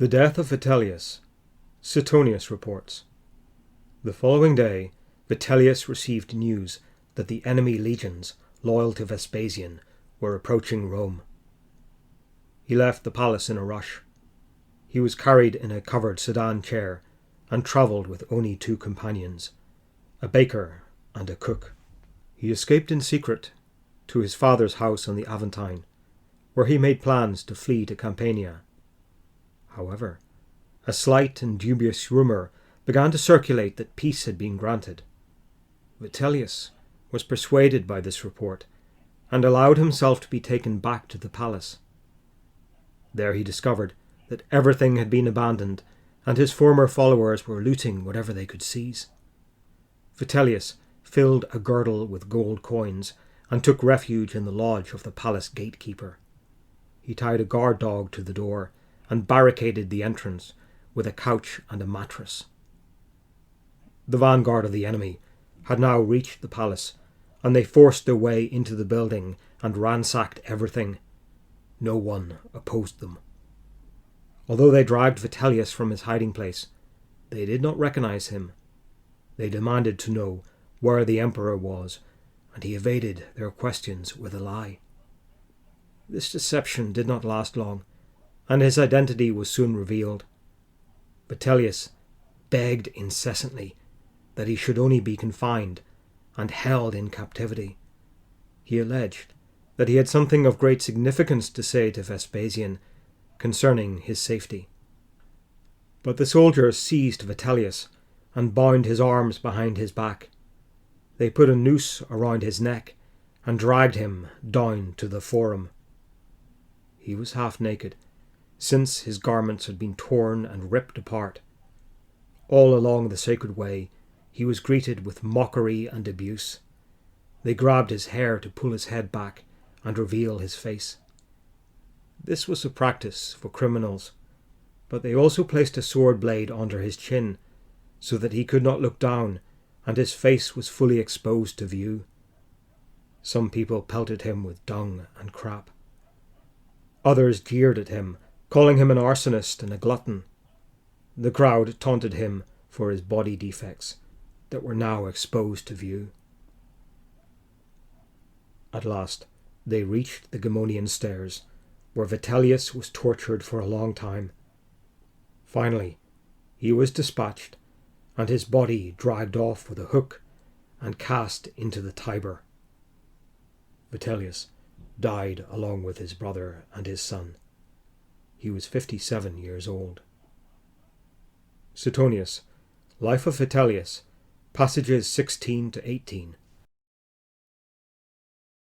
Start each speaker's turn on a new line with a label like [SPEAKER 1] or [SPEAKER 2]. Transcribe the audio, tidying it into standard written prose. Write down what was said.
[SPEAKER 1] The death of Vitellius, Suetonius reports. The following day, Vitellius received news that the enemy legions, loyal to Vespasian, were approaching Rome. He left the palace in a rush. He was carried in a covered sedan chair and travelled with only 2 companions, a baker and a cook. He escaped in secret to his father's house on the Aventine, where he made plans to flee to Campania. However, a slight and dubious rumour began to circulate that peace had been granted. Vitellius was persuaded by this report and allowed himself to be taken back to the palace. There he discovered that everything had been abandoned and his former followers were looting whatever they could seize. Vitellius filled a girdle with gold coins and took refuge in the lodge of the palace gatekeeper. He tied a guard dog to the door and barricaded the entrance with a couch and a mattress. The vanguard of the enemy had now reached the palace, and they forced their way into the building and ransacked everything. No one opposed them. Although they dragged Vitellius from his hiding place, they did not recognize him. They demanded to know where the emperor was, and he evaded their questions with a lie. This deception did not last long, and his identity was soon revealed. Vitellius begged incessantly that he should only be confined and held in captivity. He alleged that he had something of great significance to say to Vespasian concerning his safety. But the soldiers seized Vitellius and bound his arms behind his back. They put a noose around his neck and dragged him down to the forum. He was half naked, since his garments had been torn and ripped apart. All along the sacred way, he was greeted with mockery and abuse. They grabbed his hair to pull his head back and reveal his face. This was a practice for criminals, but they also placed a sword blade under his chin so that he could not look down and his face was fully exposed to view. Some people pelted him with dung and crap. Others jeered at him, calling him an arsonist and a glutton. The crowd taunted him for his body defects that were now exposed to view. At last, they reached the Gemonian stairs, where Vitellius was tortured for a long time. Finally, he was dispatched, and his body dragged off with a hook and cast into the Tiber. Vitellius died along with his brother and his son. He was 57 years old. Suetonius, Life of Vitellius, passages 16 to 18.